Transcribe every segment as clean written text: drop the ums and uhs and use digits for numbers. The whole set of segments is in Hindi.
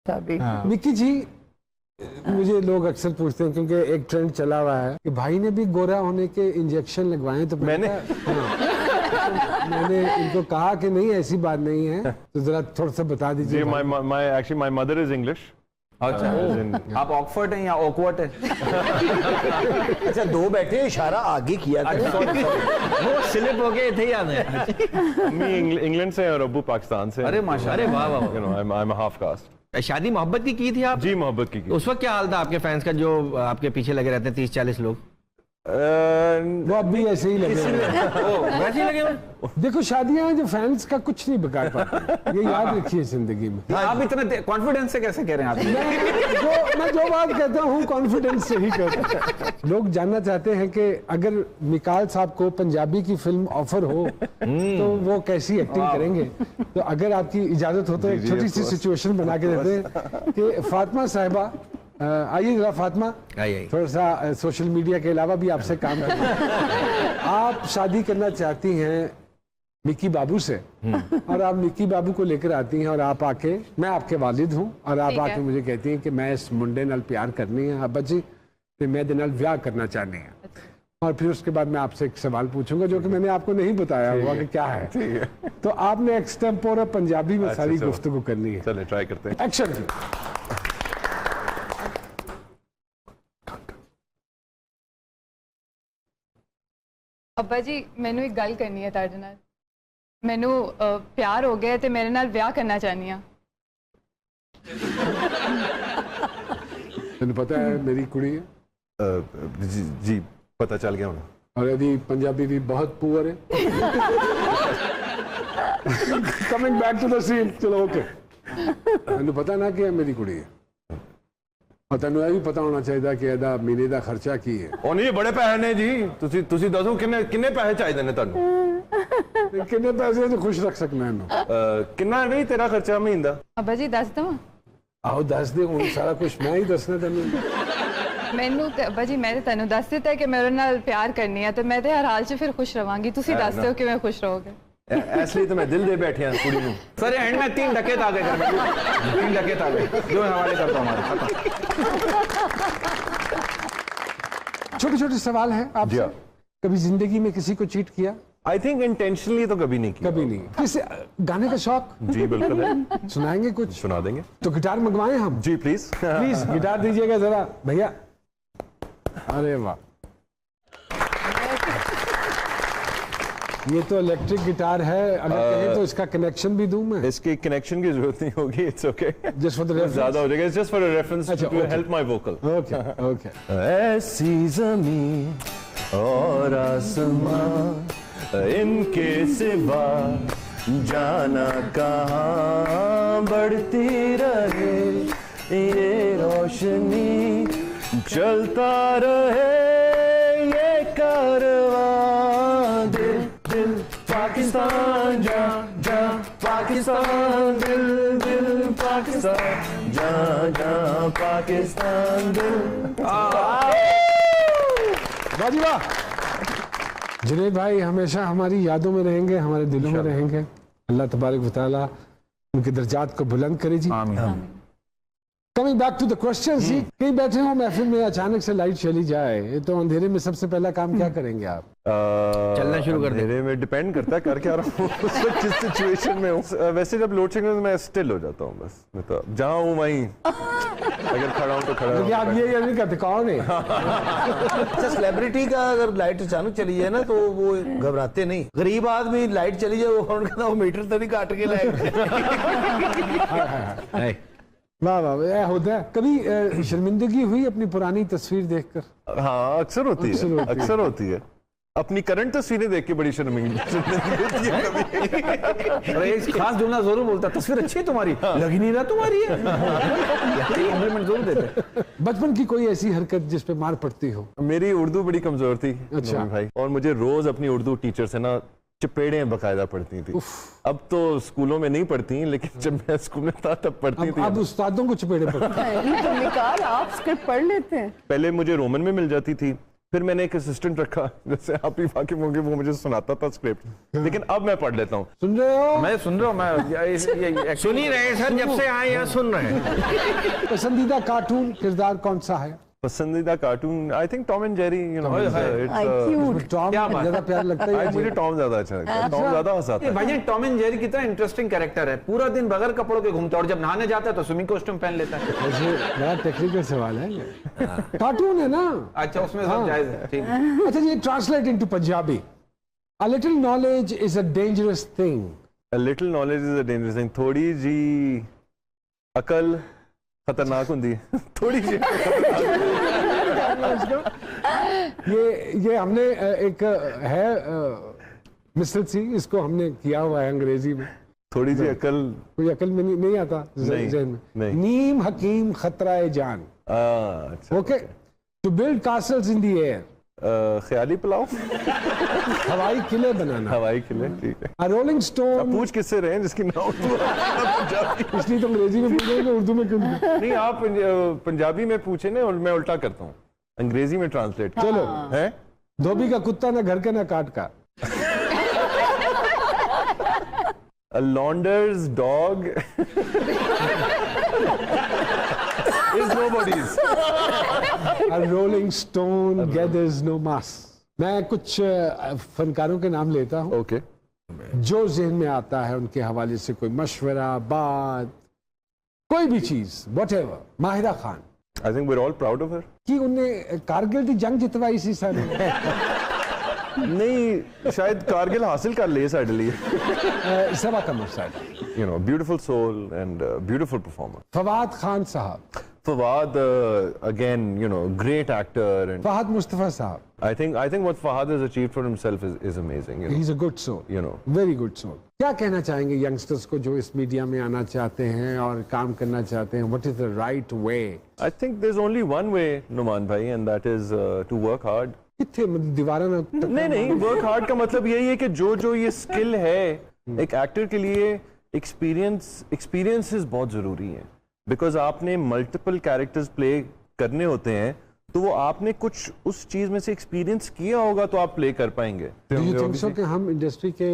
मिक्की जी, मुझे लोग अक्सर पूछते हैं क्योंकि एक ट्रेंड चला हुआ है कि भाई ने भी गोरा होने के इंजेक्शन लगवाए, तो मैंने मैंने इनको कहा कि नहीं ऐसी बात नहीं है, तो जरा थोड़ा सा बता दीजिए। Actually my mother is English. अच्छा, आप ऑक्सफोर्ड हैं या ऑकवर्ड हैं? अच्छा, दो बैठे इशारा आगे किया था। वो स्लिप हो गए थे याद है। अम्मी इंग्लैंड से और अब्बू पाकिस्तान से। अरे माशाल्लाह, अरे वाह वाह। You know I am half caste. शादी मोहब्बत की थी आप? जी मोहब्बत की। उस वक्त क्या हाल था आपके फैंस का जो आपके पीछे लगे रहते हैं 30-40 लोग? वो अब भी ऐसे ही लगे वैसे ही लगे हुए? देखो शादियां जो फैंस का कुछ नहीं बिगाड़ पाती, ये याद रखिए जिंदगी में। आप इतने कॉन्फिडेंस से कैसे कह रहे हैं आप? मैं जो बात कहता हूँ कॉन्फिडेंस से ही कहता हूँ। लोग जानना चाहते हैं कि अगर मिकाल साहब को पंजाबी की फिल्म ऑफर हो तो वो कैसी एक्टिंग करेंगे। तो अगर आपकी इजाजत हो तो एक छोटी सी सिचुएशन बना के देते हैं कि फातिमा साहिबा आइए जरा। फातिमा, थोड़ा सा सोशल मीडिया के अलावा भी आपसे काम करें। आप शादी करना चाहती हैं मिक्की बाबू से और आप मिक्की बाबू को लेकर आती हैं और आप आके, मैं आपके वालिद हूं और आप आके मुझे कहती हैं कि मैं इस मुंडे नाल प्यार करनी है अब्बा जी, तो मैं दे नाल ब्याह करना चाहनी है। और फिर उसके बाद मैं आपसे एक सवाल पूछूंगा जो कि मैंने आपको नहीं बताया हुआ कि क्या है। तो आपने एक्सटेम्पोर पंजाबी में सारी गुफ्तगू करनी है। चलिए ट्राई करते हैं। एक्शन। अब्बा जी, मैनू एक गल करनी है तुहाडे नाल। मैनू प्यार हो गया ते मेरे नाल ब्याह करना चाहनी हां। तैनू पता है मेरी कुड़ी है? जी पता चल गया होना। और यदि पंजाबी भी बहुत पुअर है। Coming back to the scene, चलो ओके। तैनू पता ना कि मेरी कुड़ी है और तेन यह भी पता होना चाहिए कि ਇਹਦਾ ਮਹੀਨੇ ਦਾ ਖਰਚਾ ਕੀ ਹੈ। ਉਹ ਨਹੀਂ ਬੜੇ ਪੈਸੇ ਨੇ ਜੀ। ਤੁਸੀਂ ਦੱਸੋ ਕਿੰਨੇ ਪੈਸੇ ਚਾਹੀਦੇ ਨੇ ਤੁਹਾਨੂੰ? ਕਿੰਨੇ ਪੈਸੇ ਚ ਖੁਸ਼ ਰੱਖ ਸਕਣਾ ਇਹਨੂੰ? ਕਿੰਨਾ ਨਹੀਂ ਤੇਰਾ ਖਰਚਾ ਮਹੀਨੇ ਦਾ? अब्बा जी दस दवा। ਆਹੋ ਦੱਸ ਦੇ, ਹੁਣ ਸਾਰਾ ਕੁਝ ਮੈਂ ਹੀ ਦੱਸਣਾ ਤੈਨੂੰ। मैनू ते अब्बा जी मैं तेन दस दिता है कि मेरे नाल प्यार करनी है, तो मैं तो हर हाल च फिर खुश रवांगी। तुसी दस दो कि मैं खुश रहोगे। इसलिए तो मैं दिल दे बैठे हैं कुड़ी में। सर एंड में 3 डकैत आ गए घर में। 3 डकैत आ गए जो हवाले करता हूँ हमारे। छोटे छोटे सवाल हैं आपसे। कभी जिंदगी में किसी को चीट किया? आई थिंक इंटेंशनली तो कभी नहीं किया। कभी नहीं। किसी गाने का शौक? जी बिल्कुल है। सुनाएंगे कुछ? सुना देंगे। तो गिटार मंगवाएं हम? जी प्लीज। प्लीज गिटार दीजिएगा जरा भैया। अरे वाह, ये तो इलेक्ट्रिक गिटार है। अगर कहें तो इसका कनेक्शन भी दूं मैं? इसके कनेक्शन की जरूरत नहीं होगी। It's okay. Just for the reference. ज्यादा हो जाएगा। Just for a reference to help my vocal. Okay okay. ऐसी जमीन और आसमां इनके सिवा जाना कहाँ बढ़ती रहे ये रोशनी चलता रहे ये कारवां। दिल दिल पाकिस्तान जा जा पाकिस्तान, दिल दिल पाकिस्तान जा जा पाकिस्तान दिल। वाह जी वाह। जुनैद भाई हमेशा हमारी यादों में रहेंगे, हमारे दिलों में रहेंगे। अल्लाह तबारक व तआला उनके दर्जात को बुलंद करे जी। आमीन। Coming back to the question, कहीं बैठे हो महफिल में, अचानक से लाइट चली जाए तो अंधेरे में सबसे पहला काम क्या करेंगे आप? चलना शुरू कर देने में डिपेंड करता है कर क्या रहा हूँ जिस सिचुएशन में हूँ। वैसे जब लोड शेडिंग में मैं स्टिल हो जाता हूँ, बस मैं तो जहाँ हूँ वहीं। अगर खड़ा हूँ तो खड़ा हूँ। आप ये नहीं कहते कौन है? अच्छा, सेलिब्रिटी का अगर लाइट अचानक चली जाए ना तो वो घबराते नहीं। गरीब आदमी लाइट चली जाए वो कहता वो मीटर तो नहीं काट के लाइट। वाह वाह, यह होता है। कभी शर्मिंदगी हुई अपनी पुरानी तस्वीर देखकर? हाँ अक्सर होती है, अक्सर होती है। अपनी करंट तस्वीरें देख के बड़ी शर्मिंदगी होती है कभी। अरे एक खास जुमला जरूर बोलता, तस्वीर अच्छी है तुम्हारी, लग ही नहीं रहा तुम्हारी है। कॉम्प्लीमेंट जरूर देते। बचपन की कोई ऐसी हरकत जिस पे मार पड़ती हो? मेरी उर्दू बड़ी कमजोर थी। अच्छा भाई, और मुझे रोज अपनी उर्दू टीचर से ना चपेड़ें बकायदा पढ़ती थी। अब तो स्कूलों में नहीं पढ़ती, लेकिन जब मैं स्कूल में था तब पढ़ती थी। अब उस्तादों को चपेड़े पढ़ती। तो निकाल, आप स्क्रिप्ट पढ़ लेते हैं? पहले मुझे रोमन में मिल जाती थी, फिर मैंने एक असिस्टेंट रखा, जैसे आप ही वाकिफ होंगे, वो मुझे सुनाता था स्क्रिप्ट, लेकिन अब मैं पढ़ लेता हूँ। सुन रहे हो? मैं सुन रहा हूँ, मैं सुन ही रहे हैं सर, जब से आए यहाँ सुन रहे हैं। पसंदीदा कार्टून किरदार कौन सा है? पसंदीदा cartoon I think Tom and Jerry, you know, Tom क्या बात ज्यादा प्यार लगता है मुझे टॉम ज्यादा अच्छा लगता है, टॉम ज्यादा हंसाता है। भाई टॉम एंड जेरी कितना इंटरेस्टिंग कैरेक्टर है, पूरा दिन बगैर कपड़ों के घूमता है और जब नहाने जाता है तो स्विमिंग कॉस्ट्यूम पहन लेता है। वैसे बड़ा टेक्निकल सवाल है ये। कार्टून है ना? अच्छा, उसमें सब जायज है, ठीक है। अच्छा, ये translate into Punjabi. A little knowledge is a dangerous thing. A little knowledge is a dangerous thing. थोड़ी जी अकल खतरनाक होती है। थोड़ी जी ये हमने एक है मिसल सी, इसको हमने किया हुआ है अंग्रेजी में। थोड़ी जी अकल, कोई अकल में नहीं आता नहीं, ज़हन में। नहीं। नीम हकीम खतरा जान। अच्छा, okay, to build castles in the air, ख्याली पुलाव, हवाई किले बनाना। हवाई किले, ठीक है। A rolling stone, पूछ किससे रहे हैं जिसकी ना उर्दू पंजाबी? इसलिए तो अंग्रेजी में पूछ रहे हैं, उर्दू में क्यों नहीं? नहीं, आप पंजाबी में पूछे ना, और मैं उल्टा करता हूँ, अंग्रेजी में ट्रांसलेट। चलो, है धोबी का कुत्ता ना घर का ना काट का। A launder's dog is nobody's. A rolling stone gathers no mass. मैं कुछ फनकारों के नाम लेता हूँ, Okay. जो ज़हन में आता है उनके हवाले से, कोई मशवरा, बात, कोई भी चीज, whatever। Mahira Khan, I think we're all proud of her. कि उनने कारगिल की जंग जितवाई सी सारी। नहीं, शायद कारगिल हासिल कर लिए साइड लिए। सबा कमर साहब, You know, beautiful soul and beautiful performer. Fawad Khan साहब, Fawad, again, you know, great actor, and Fahad Mustafa साहब, I think what Fahad has achieved for himself is amazing. You know, he's a good soul, you know. very good soul। क्या कहना चाहेंगे यंगस्टर्स को जो इस मीडिया में आना चाहते हैं और काम करना चाहते हैं? What is the right way? I think there's only one way, Numan bhai, and that is to work hard. कितने मतलब दीवारा ना नहीं, वर्क हार्ड का मतलब यही है कि जो ये स्किल है एक एक्टर के लिए, एक्सपीरियंसेस बहुत जरूरी है, बिकॉज आपने मल्टीपल कैरेक्टर्स प्ले करने होते हैं, तो वो आपने कुछ उस चीज में से एक्सपीरियंस किया होगा तो आप प्ले कर पाएंगे। Do you think so कि हम इंडस्ट्री के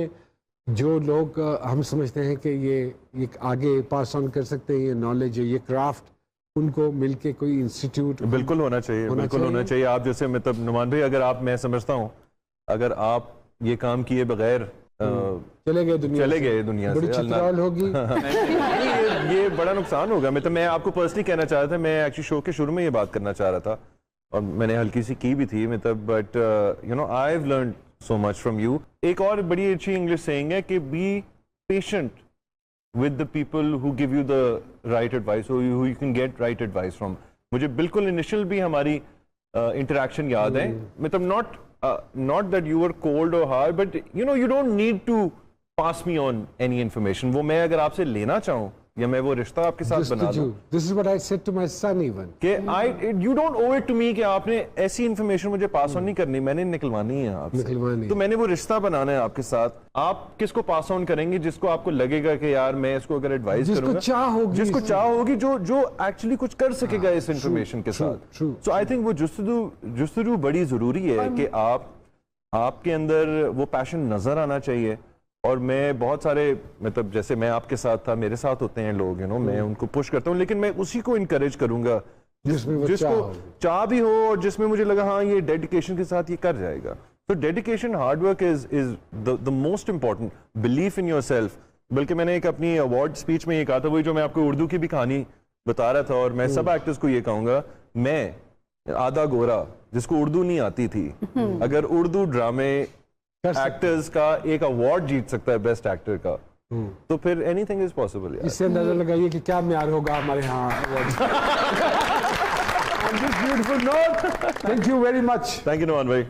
जो लोग हम समझते हैं कि ये आगे पास ऑन कर सकते हैं, ये नॉलेज, ये क्राफ्ट, उनको मिलके कोई इंस्टीट्यूट बिल्कुल होना चाहिए, बिल्कुल होना चाहिए। आप जैसे मतलब नुमान भाई, अगर आप, मैं समझता हूँ अगर आप ये काम किए बगैर चले गए दुनिया से, बड़ी चित्राल होगी। ये बड़ा नुकसान होगा। मैं आपको पर्सनली कहना चाह रहा था, मैं एक्चुअली शो के शुरू में ये बात करना चाह रहा था और मैंने हल्की सी की भी थी, मतलब but you know I have learned so much from you. एक और बड़ी अच्छी इंग्लिश सेइंग है कि be patient with the people who give you the right advice, or who you can get right advice from. मुझे बिल्कुल इनिशियल भी हमारी इंटरेक्शन याद है, मतलब not that you were cold or hard, but you know, you don't need to pass me on any information. वो मैं अगर आपसे लेना चाहूँ या मैं वो रिश्ता आपके साथ बना दूँ, This is what I said to my son even. कि you don't owe it to me कि आपने ऐसी इन्फॉर्मेशन मुझे पास ऑन नहीं करनी, मैंने निकलवानी है आपसे। तो मैंने वो रिश्ता बनाना है आपके साथ। आप किसको पास ऑन करेंगे? जिसको आपको लगेगा कि यार मैं इसको अगर एडवाइस करूंगा, जिसको चाह होगी, जो एक्चुअली कुछ कर सकेगा इस इन्फॉर्मेशन के साथ। सो आई थिंक वो जुस्तजू बड़ी जरूरी है कि आपके अंदर वो पैशन नजर आना चाहिए। और मैं बहुत सारे, मतलब जैसे मैं आपके साथ था, मेरे साथ होते हैं लोग, यू नो, मैं उनको पुश करता हूँ, लेकिन मैं उसी को इनकरेज करूंगा जिसको चाह भी हो और जिसमें मुझे लगा हाँ ये डेडिकेशन के साथ ये कर जाएगा। तो dedication, hard work is the most important, belief in yourself. बल्कि मैंने एक अपनी अवार्ड स्पीच में ये कहा था, वही जो मैं आपको उर्दू की भी कहानी बता रहा था, और मैं सब एक्टर्स को ये कहूंगा, मैं आधा गोरा जिसको उर्दू नहीं आती थी, अगर उर्दू ड्रामे एक्टर्स का एक अवार्ड जीत सकता है बेस्ट एक्टर का, तो फिर एनीथिंग इज पॉसिबल। इससे अंदाजा लगाइए कि क्या म्यार होगा हमारे यहाँ। On this beautiful note, thank you very much. Thank you Numan भाई।